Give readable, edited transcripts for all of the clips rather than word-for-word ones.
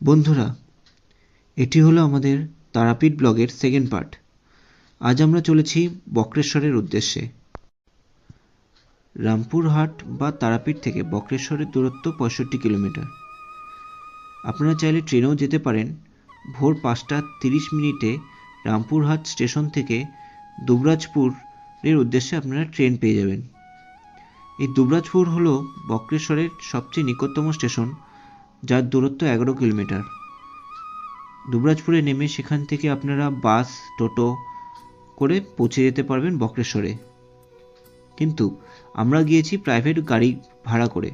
বন্ধুরা, এটি হলো আমাদের তারাপীঠ ব্লগের সেকেন্ড পার্ট। আজ আমরা চলেছি বক্রেশ্বরের উদ্দেশ্যে। রামপুরহাট বা তারাপীঠ থেকে বক্রেশ্বরের দূরত্ব 65 কিলোমিটার। আপনারা চাইলে ট্রেনেও যেতে পারেন। ভোর 5:30 রামপুরহাট স্টেশন থেকে দুবরাজপুরের উদ্দেশ্যে আপনারা ট্রেন পেয়ে যাবেন। এই দুবরাজপুর হলো বক্রেশ্বরের সবচেয়ে নিকটতম স্টেশন, যার দূরত্ব 11 কিলোমিটার। দুবরাজপুরে নেমে সেখান থেকে আপনারা বাস, টোটো করে পৌঁছে যেতে পারবেন বক্রেশ্বরে। কিন্তু আমরা গিয়েছি প্রাইভেট গাড়ি ভাড়া করে।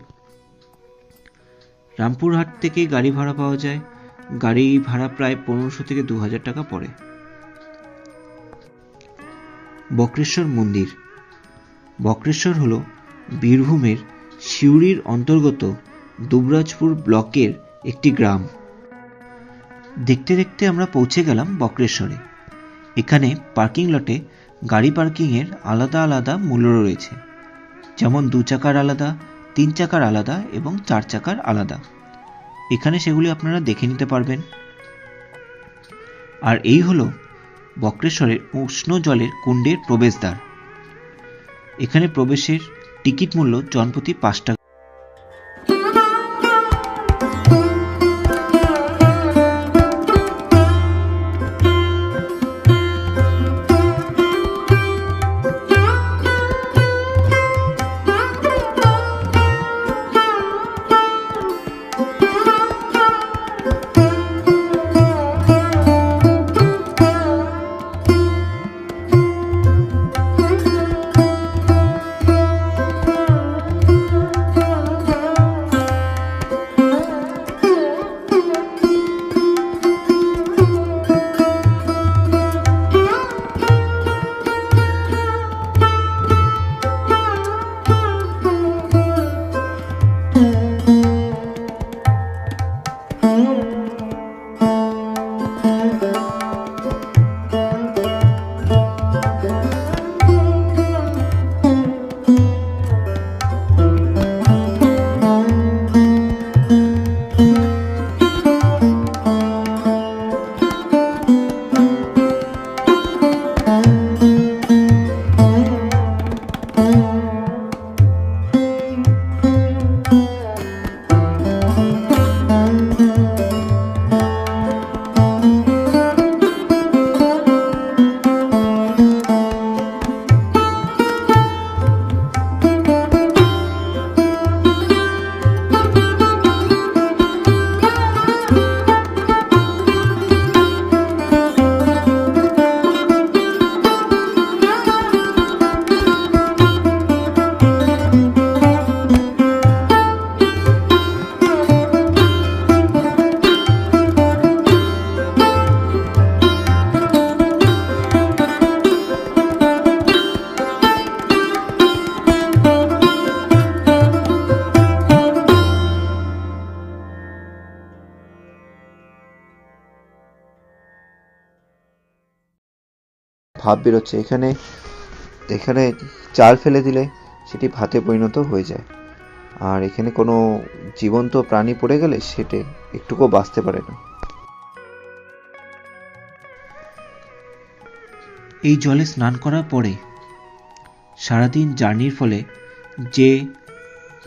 রামপুরহাট থেকে গাড়ি ভাড়া পাওয়া যায়। গাড়ি ভাড়া প্রায় 1500 থেকে 2000 টাকা পড়ে। বক্রেশ্বর মন্দির। বক্রেশ্বর হলো বীরভূমের সিউড়ির অন্তর্গত দুবরাজপুর ব্লকের একটি গ্রাম। দেখতে দেখতে আমরা পৌঁছে গেলাম বক্রেশ্বরে। এখানে পার্কিং লটে গাড়ি পার্কিংয়ের আলাদা আলাদা মূল্য রয়েছে, যেমন 2 চাকার আলাদা, 3 চাকার আলাদা এবং 4 চাকার আলাদা। এখানে সেগুলি আপনারা দেখে নিতে পারবেন। আর এই হলো বক্রেশ্বরের উষ্ণ জলের কুণ্ডের প্রবেশদ্বার। এখানে প্রবেশের টিকিট মূল্য জনপ্রতি 5 টাকা। ভাপ বেরোচ্ছে। এখানে চাল ফেলে দিলে সেটি ভাতে পরিণত হয়ে যায়। আর এখানে কোনো জীবন্ত প্রাণী পড়ে গেলে সেটা একটুকুও বাঁচতে পারে না। এই জলে স্নান করার পরে সারাদিন জার্নির ফলে যে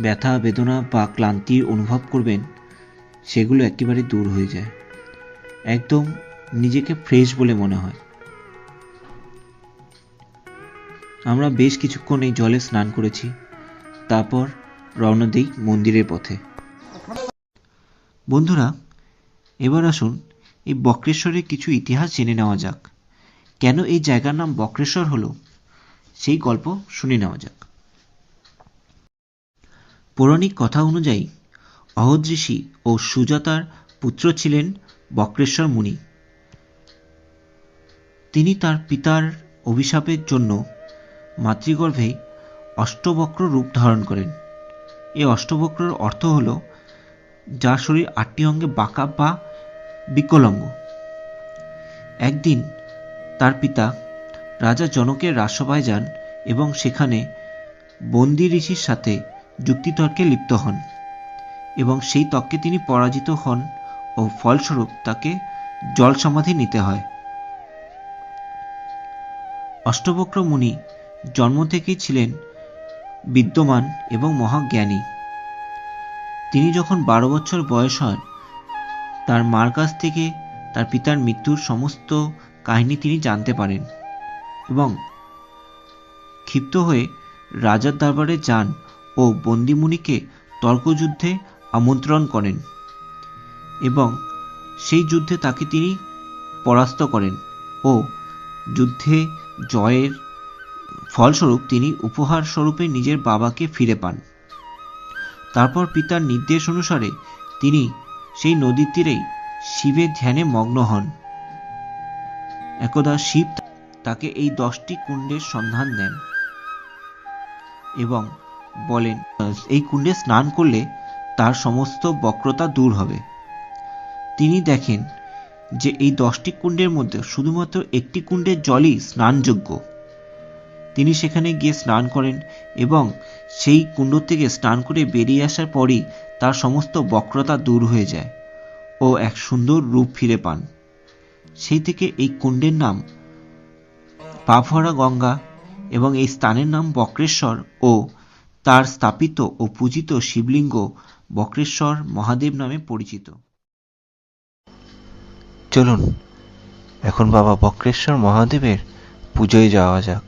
ব্যথা, বেদনা বা ক্লান্তির অনুভব করবেন, সেগুলো একেবারে দূর হয়ে যায়। একদম নিজেকে ফ্রেশ বলে মনে হয়। আমরা বেশ কিছুক্ষণ এই জলে স্নান করেছি, তারপর রওনা দিই মন্দিরের পথে। বন্ধুরা, এবার আসুন এই বক্রেশ্বরের কিছু ইতিহাস জেনে নেওয়া যাক। কেন এই জায়গার নাম বক্রেশ্বর হলো, সেই গল্প শুনে নেওয়া যাক। পৌরাণিক কথা অনুযায়ী অহোদ ঋষি ও সুজাতার পুত্র ছিলেন বক্রেশ্বর মুনি। তিনি তার পিতার অভিশাপের জন্য মাতৃগর্ভে অষ্টবক্র রূপ ধারণ করেন। এই অষ্টবক্রর অর্থ হল যার শরীর 8টি অঙ্গে বাঁকা বা বিকলাঙ্গ। একদিন তার পিতা রাজা জনকের রাজসভায় যান এবং সেখানে বন্দি ঋষির সাথে যুক্তিতর্কে লিপ্ত হন এবং সেই তর্কে তিনি পরাজিত হন ও ও ফলস্বরূপ তাকে জল সমাধি নিতে হয়। অষ্টবক্র মুনি জন্ম থেকেই ছিলেন বিদ্যমান এবং মহাজ্ঞানী। তিনি যখন 12 বছর বয়স হয়, তার মার কাছ থেকে তার পিতার মৃত্যুর সমস্ত কাহিনী তিনি জানতে পারেন এবং ক্ষিপ্ত হয়ে রাজার দরবারে যান ও বন্দিমুনিকে তর্কযুদ্ধে আমন্ত্রণ করেন এবং সেই যুদ্ধে তাকে তিনি পরাস্ত করেন ও যুদ্ধে জয়ের ফলস্বরূপ তিনি উপহার স্বরূপে নিজের বাবাকে ফিরে পান। তারপর পিতার নির্দেশ অনুসারে তিনি সেই নদীর তীরেই শিবের ধ্যানে মগ্ন হন। একদা শিব তাকে এই 10টি কুণ্ডের সন্ধান দেন এবং বলেন এই কুণ্ডে স্নান করলে তার সমস্ত বক্রতা দূর হবে। তিনি দেখেন যে এই 10টি কুণ্ডের মধ্যে শুধুমাত্র একটি কুণ্ডের জলই স্নানযোগ্য। তিনি সেখানে গিয়ে স্নান করেন এবং সেই কুণ্ড থেকে স্নান করে বেরিয়ে আসার পরই তার সমস্ত বক্রতা দূর হয়ে যায় ও এক সুন্দর রূপ ফিরে পান। সেই থেকে এই কুণ্ডের নাম পাপভরা গঙ্গা এবং এই স্থানের নাম বক্রেশ্বর ও তার স্থাপিত ও পূজিত শিবলিঙ্গ বক্রেশ্বর মহাদেব নামে পরিচিত। চলুন এখন বাবা বক্রেশ্বর মহাদেবের পুজোয় যাওয়া যাক।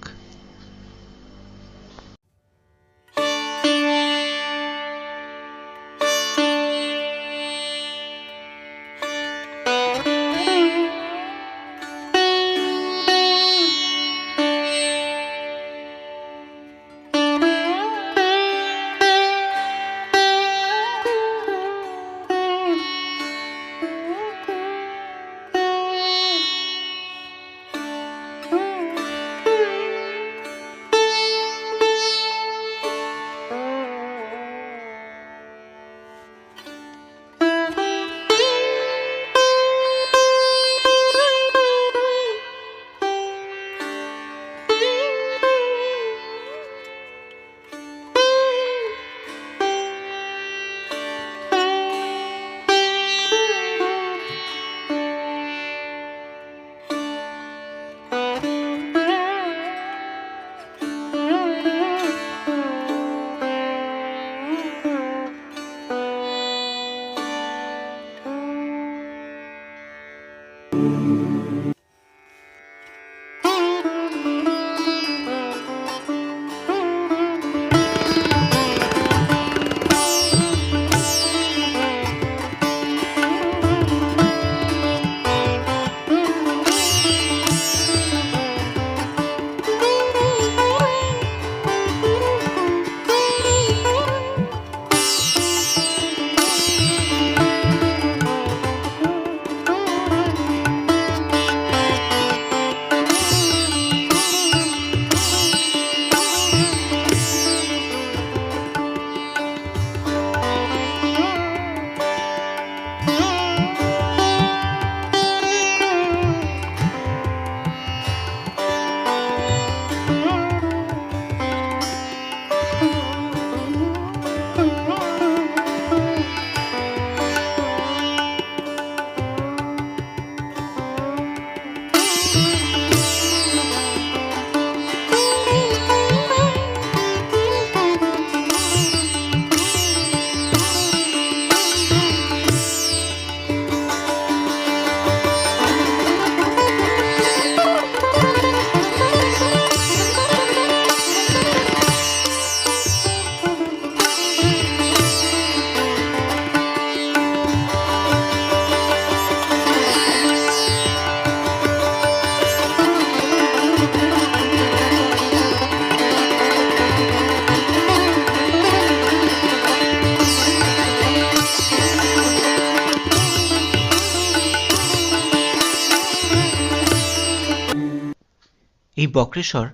এই বক্রেশ্বর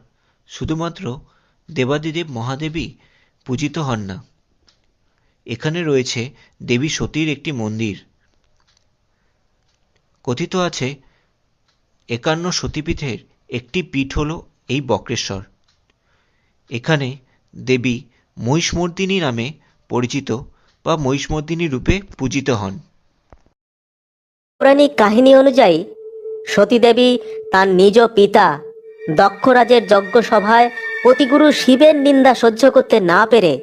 শুধুমাত্র দেবাদিদেব মহাদেবই পূজিত হন না, এখানে রয়েছে দেবী সতীর একটি মন্দির। কথিত আছে 51 সতীপীঠের একটি পীঠ হল এই বক্রেশ্বর। এখানে দেবী মহিষমর্দিনী নামে পরিচিত বা মহিষমর্দিনী রূপে পূজিত হন। পৌরাণিক কাহিনী অনুযায়ী সতীদেবী তার নিজ পিতা দক্ষরাজের যজ্ঞসভায় পতিগুরু শিবের নিন্দা সহ্য করতে না পেরে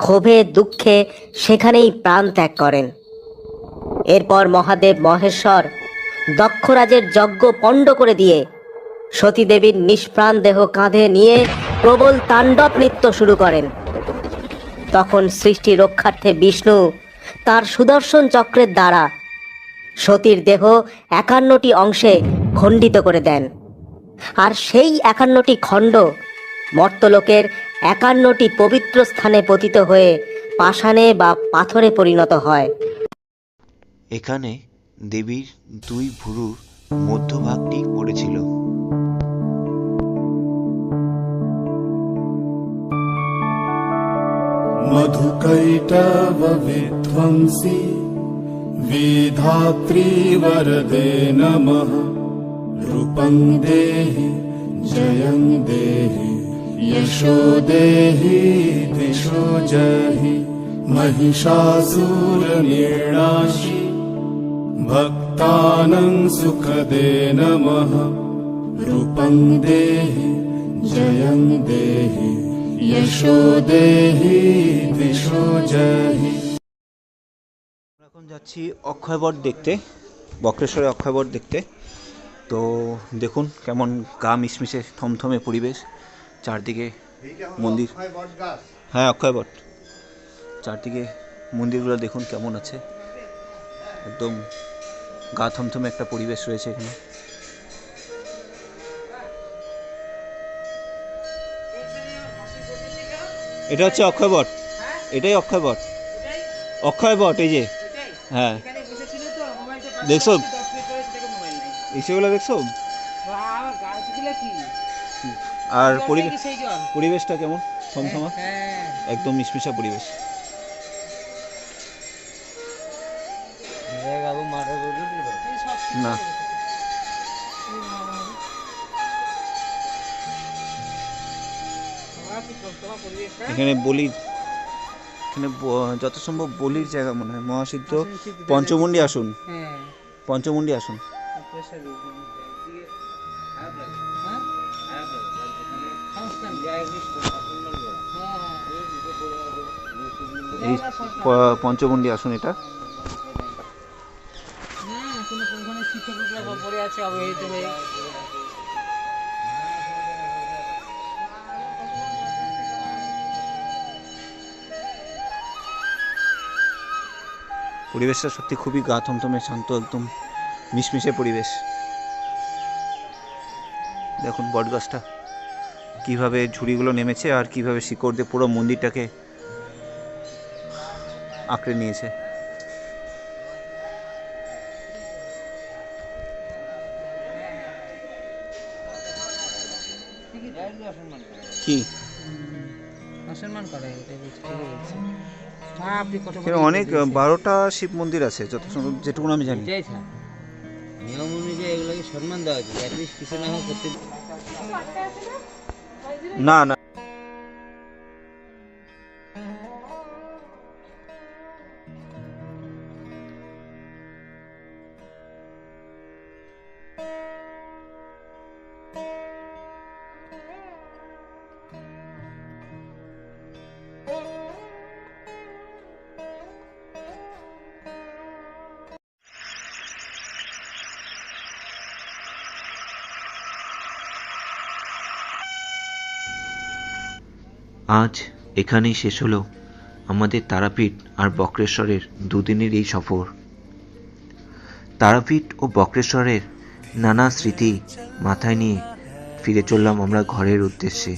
ক্ষোভে দুঃখে সেখানেই প্রাণ ত্যাগ করেন। এরপর মহাদেব মহেশ্বর দক্ষরাজের যজ্ঞ পণ্ড করে দিয়ে সতীদেবীর নিষ্প্রাণ দেহ কাঁধে নিয়ে প্রবল তাণ্ডব নৃত্য শুরু করেন। তখন সৃষ্টি রক্ষার্থে বিষ্ণু তার সুদর্শন চক্রের দ্বারা সতীর দেহ 51টি অংশে খণ্ডিত করে দেন, আর সেই 51টি খণ্ড মর্তলোকের 51টি পবিত্র স্থানে পতিত হয়ে পাষাণে বা পাথরে পরিণত হয়। এখানে দেবীর দুই ভুরুর মধ্যভাগটি পড়েছিল। मधुकैटव विध्वंसी विधात्री वरदे नमः। रूपं देहि जयं देहि यशो देहि दिशो जहि। महिषासुरनिर्णाशि भक्तानां सुखदे नमः। रूपं देहि जयं देहि यशो देहि दिशो जहि। এখন যাচ্ছি অক্ষয়বট দেখতে, বক্রেশ্বরে অক্ষয়বট দেখতে। তো দেখুন কেমন গা মিশমিশে থমথমে পরিবেশ, চারদিকে মন্দির। হ্যাঁ, অক্ষয়বট। চারদিকে মন্দিরগুলো দেখুন কেমন আছে, একদম গা থমথমে একটা পরিবেশ রয়েছে এখানে। এটা হচ্ছে অক্ষয়বট, এটাই অক্ষয়বট। অক্ষয়বট এই যে, হ্যাঁ দেখছো এসেগুলো দেখছো। আর পরিবেশটা কেমন থমথমা, একদম মিশমিশা পরিবেশ। না এখানে বলি, এখানে যত সম্ভব বলির জায়গা মনে হয়। মহাসিদ্ধ পঞ্চমুণ্ডী আসুন, পঞ্চমুণ্ডী আসুন। এই পঞ্চমুণ্ডী আসুন এটা। পরিবেশটা সত্যি খুবই গা থমথমে শান্ত, একদম মিশমিশে পরিবেশ। দেখুন বটগাছটা কিভাবে ঝুড়িগুলো নেমেছে আর কিভাবে শিকড় দিয়ে পুরো মন্দিরটাকে আঁকড়ে নিয়েছে। কি অনেক 12টা শিব মন্দির আছে যেটুকু আমি জানি। নিয়ম অনুযায়ী এগুলোকে সম্মান দেওয়া উচিত, অ্যাটলিস্ট কিছু না হোক করতে। না না, আজ এখানেই শেষ হলো আমাদের তারাপীঠ আর বক্রেশ্বরের দুদিনের এই সফর। তারাপীঠ ও বক্রেশ্বরের নানা স্মৃতি মাথায় নিয়ে ফিরে চললাম আমরা ঘরের উদ্দেশ্যে।